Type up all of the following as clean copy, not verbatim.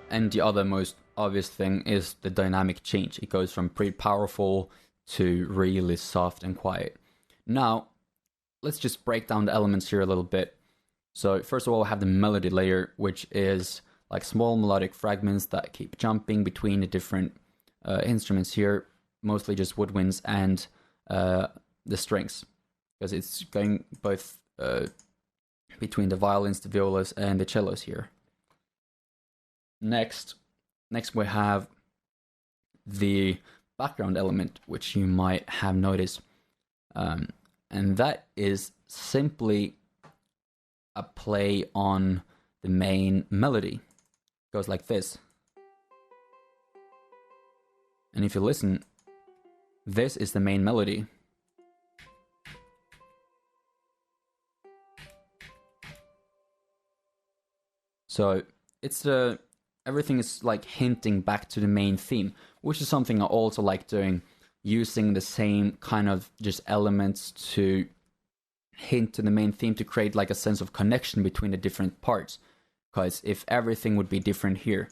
And the other most obvious thing is the dynamic change. It goes from pretty powerful to really soft and quiet. Now, let's just break down the elements here a little bit. So first of all, we have the melody layer, which is like small melodic fragments that keep jumping between the different instruments here, mostly just woodwinds and the strings, because it's going both between the violins, the violas, and the cellos here. Next we have the background element, which you might have noticed, and that is simply a play on the main melody. It goes like this. And if you listen, this is the main melody. So it's everything is like hinting back to the main theme, which is something I also like doing, using the same kind of just elements to hint to the main theme to create like a sense of connection between the different parts. Because if everything would be different here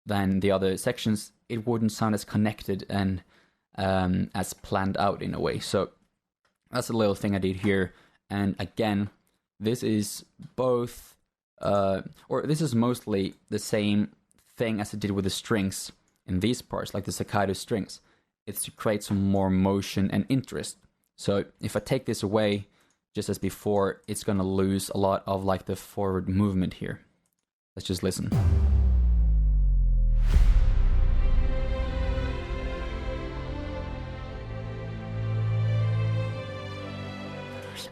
than the other sections, it wouldn't sound as connected and as planned out in a way. So that's a little thing I did here. And again, this is both, or this is mostly the same thing as I did with the strings in these parts, like the staccato strings. It's to create some more motion and interest. So if I take this away, just as before, it's going to lose a lot of like the forward movement here. Let's just listen.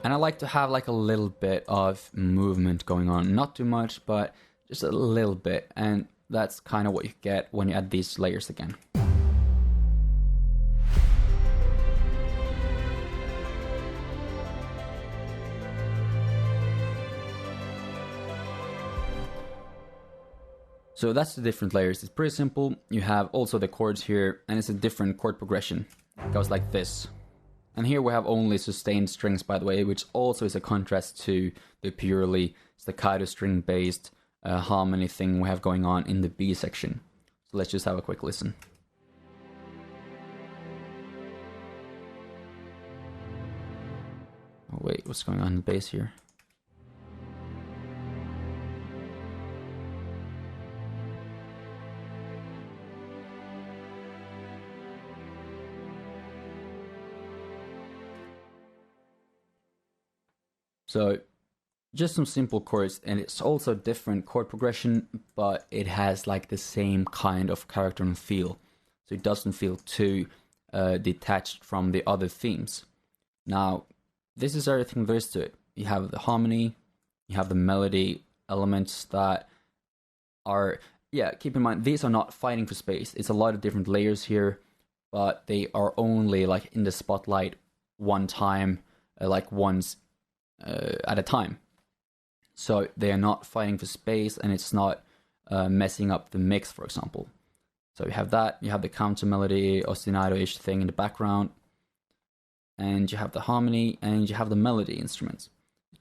And I like to have like a little bit of movement going on. Not too much, but just a little bit. And that's kind of what you get when you add these layers again. So that's the different layers. It's pretty simple. You have also the chords here, and it's a different chord progression. It goes like this. And here we have only sustained strings, by the way, which also is a contrast to the purely staccato string-based harmony thing we have going on in the B section. So let's just have a quick listen. Oh wait, what's going on in the bass here? So just some simple chords, and it's also different chord progression, but it has like the same kind of character and feel. So it doesn't feel too detached from the other themes. Now, this is everything there is to it. You have the harmony, you have the melody elements that are, keep in mind, these are not fighting for space. It's a lot of different layers here, but they are only like in the spotlight one time, like once at a time. So they are not fighting for space, and it's not messing up the mix, for example. So you have that, you have the counter melody, ostinato-ish thing in the background, and you have the harmony, and you have the melody instruments,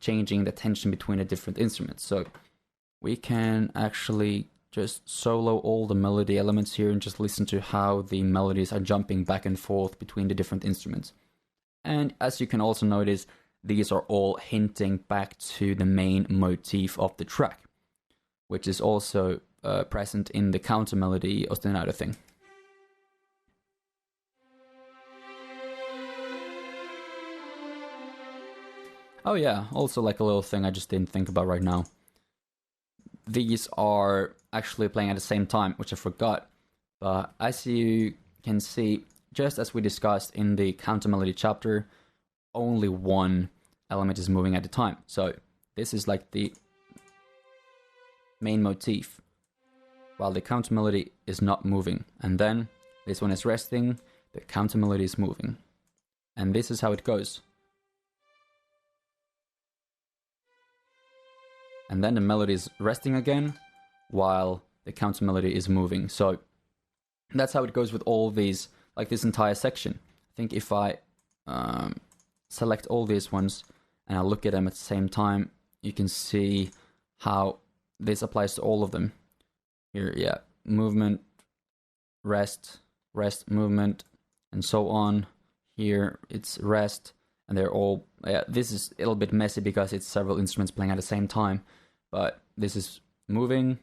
changing the tension between the different instruments. So we can actually just solo all the melody elements here and just listen to how the melodies are jumping back and forth between the different instruments. And as you can also notice, these are all hinting back to the main motif of the track, which is also present in the counter melody ostinato thing. Oh yeah, also like a little thing I just didn't think about right now. These are actually playing at the same time, which I forgot. But as you can see, just as we discussed in the counter melody chapter, only one element is moving at a time. So this is like the main motif, while the counter melody is not moving. And then this one is resting, the counter melody is moving. And this is how it goes. And then the melody is resting again, while the counter melody is moving. So that's how it goes with all these, like this entire section. I think if I select all these ones and I look at them at the same time, you can see how this applies to all of them. Here, yeah, movement, rest, rest, movement, and so on. Here it's rest, and they're all, this is a little bit messy because it's several instruments playing at the same time, but this is moving,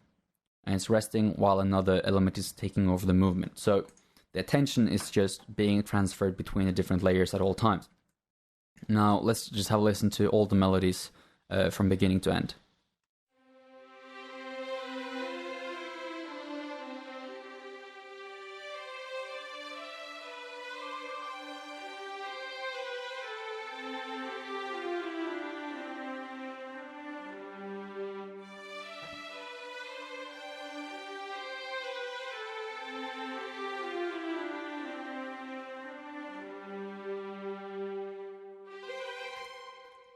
and it's resting while another element is taking over the movement. So the attention is just being transferred between the different layers at all times. Now let's just have a listen to all the melodies from beginning to end.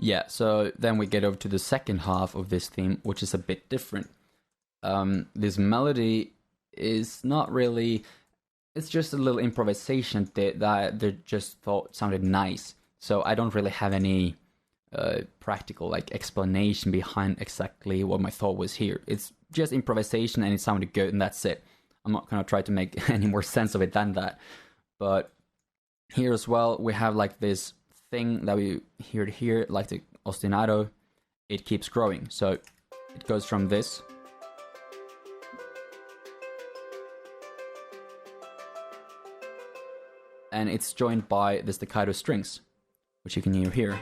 Yeah, so then we get over to the second half of this theme, which is a bit different. This melody is not really, it's just a little improvisation that they just thought sounded nice. So I don't really have any practical like explanation behind exactly what my thought was here. It's just improvisation and it sounded good and that's it. I'm not gonna try to make any more sense of it than that. But here as well, we have like this thing that we hear here, like the ostinato. It keeps growing, so it goes from this and it's joined by the staccato strings, which you can hear here.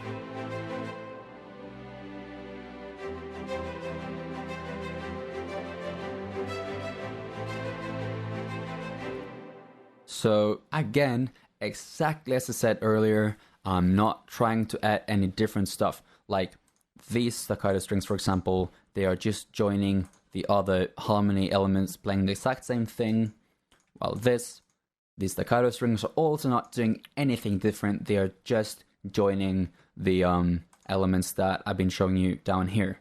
So again, exactly as I said earlier, I'm not trying to add any different stuff. Like these staccato strings, for example, they are just joining the other harmony elements playing the exact same thing. While these staccato strings are also not doing anything different. They are just joining the elements that I've been showing you down here.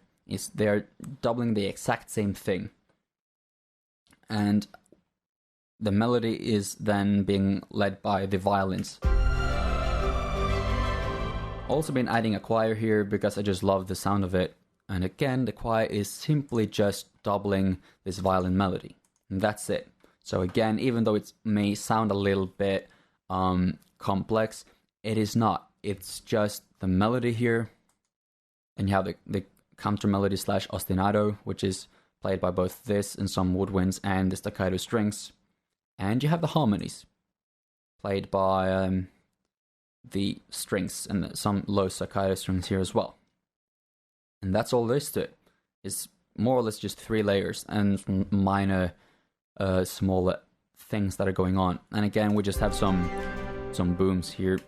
They're doubling the exact same thing. And the melody is then being led by the violins. Also been adding a choir here because I just love the sound of it. And again, the choir is simply just doubling this violin melody. And that's it. So again, even though it may sound a little bit complex, it is not. It's just the melody here. And you have the counter melody slash ostinato, which is played by both this and some woodwinds and the staccato strings. And you have the harmonies played by the strings and some low staccato strings here as well. And that's all there is to it. It's more or less just 3 layers and minor smaller things that are going on. And again, we just have some booms here.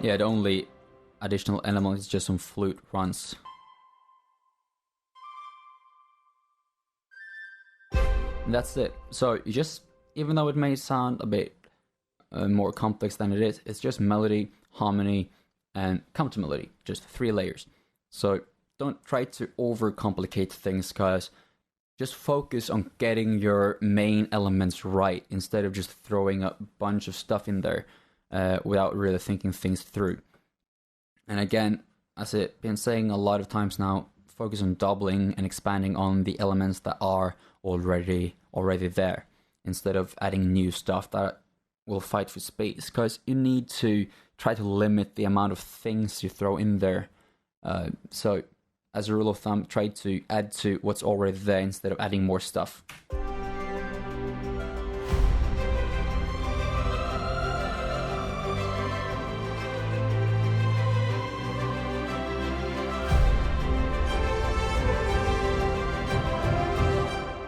Yeah, the only additional element is just some flute runs. And that's it. So you just, even though it may sound a bit more complex than it is, it's just melody, harmony, and counter melody, just 3 layers. So don't try to overcomplicate things, guys. Just focus on getting your main elements right instead of just throwing a bunch of stuff in there without really thinking things through. And again, as I've been saying a lot of times now, focus on doubling and expanding on the elements that are already there, instead of adding new stuff that will fight for space, because you need to try to limit the amount of things you throw in there. So as a rule of thumb, try to add to what's already there instead of adding more stuff.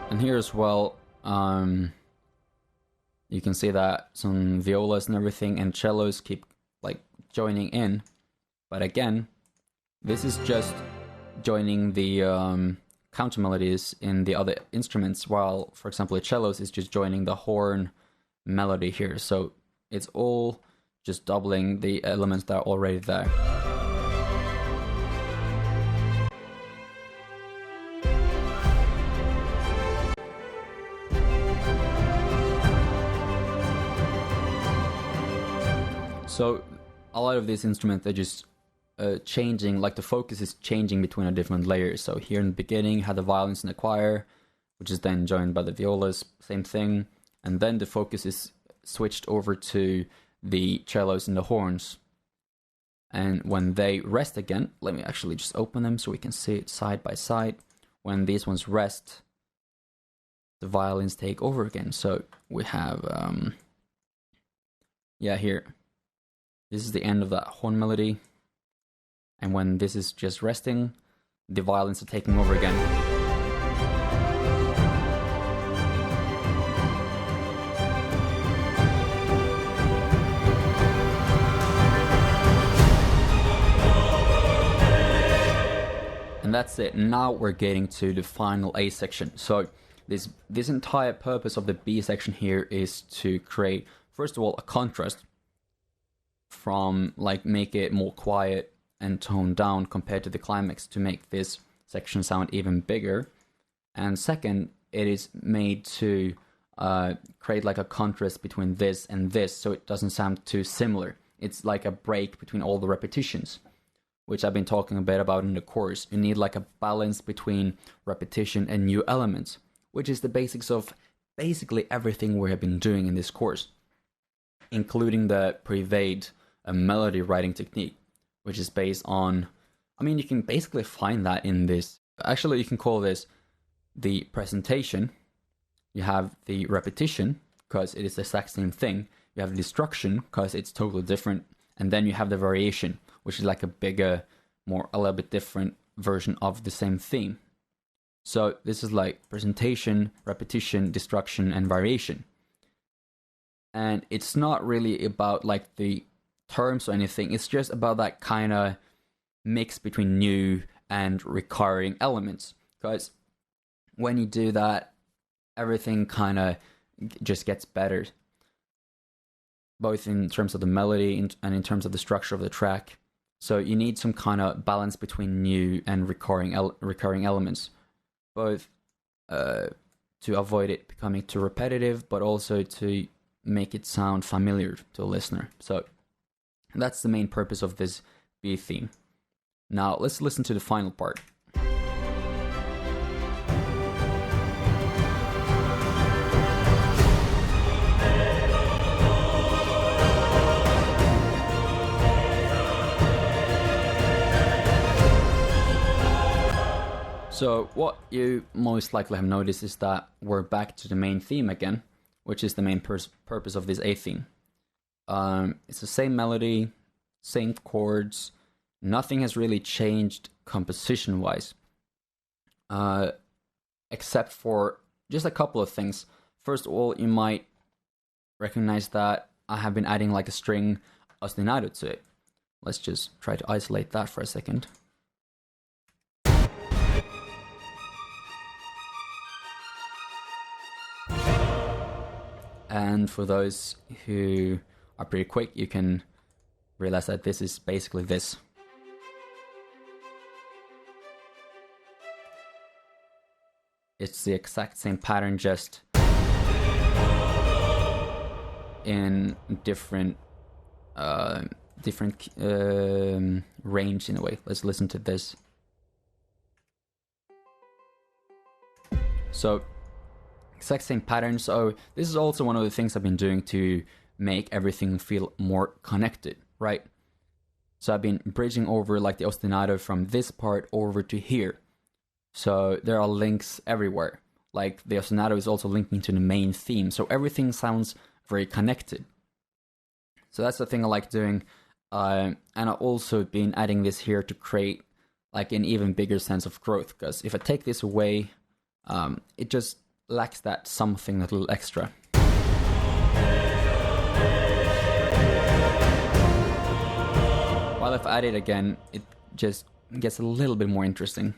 And here as well, you can see that some violas and everything and cellos keep like joining in. But again, this is just joining the counter melodies in the other instruments, while, for example, the cellos is just joining the horn melody here. So it's all just doubling the elements that are already there. So a lot of these instruments are just changing, like the focus is changing between the different layers. So here in the beginning, you had the violins and the choir, which is then joined by the violas, same thing. And then the focus is switched over to the cellos and the horns. And when they rest again, let me actually just open them so we can see it side by side. When these ones rest, the violins take over again. So we have, here. This is the end of that horn melody. And when this is just resting, the violins are taking over again. And that's it. Now we're getting to the final A section. So this entire purpose of the B section here is to create, first of all, a contrast from, like, make it more quiet and toned down compared to the climax to make this section sound even bigger. And second, it is made to create like a contrast between this and this, so it doesn't sound too similar. It's like a break between all the repetitions, which I've been talking a bit about in the course. You need like a balance between repetition and new elements, which is the basics of basically everything we have been doing in this course, including the Private melody writing technique, which is based on, I mean, you can basically find that in this. Actually, you can call this the presentation. You have the repetition, because it is the exact same thing. You have the destruction, because it's totally different. And then you have the variation, which is like a bigger, a little bit different version of the same theme. So this is like presentation, repetition, destruction, and variation. And it's not really about like the terms or anything. It's just about that kind of mix between new and recurring elements. Because when you do that, everything kind of just gets better, both in terms of the melody and in terms of the structure of the track. So you need some kind of balance between new and recurring elements, both to avoid it becoming too repetitive, but also to make it sound familiar to a listener. So that's the main purpose of this B theme. Now let's listen to the final part. So what you most likely have noticed is that we're back to the main theme again, which is the main purpose of this A theme. It's the same melody, same chords. Nothing has really changed composition-wise, except for just a couple of things. First of all, you might recognize that I have been adding like a string ostinato to it. Let's just try to isolate that for a second. And for those who are pretty quick, you can realize that this is basically this. It's the exact same pattern, just in different range in a way. Let's listen to this. So exact same pattern. So this is also one of the things I've been doing to make everything feel more connected, right? So I've been bridging over like the ostinato from this part over to here. So there are links everywhere. Like the ostinato is also linking to the main theme. So everything sounds very connected. So that's the thing I like doing. And I've also been adding this here to create like an even bigger sense of growth. Because if I take this away, it just lacks that something a little extra. While if I add it again, it just gets a little bit more interesting.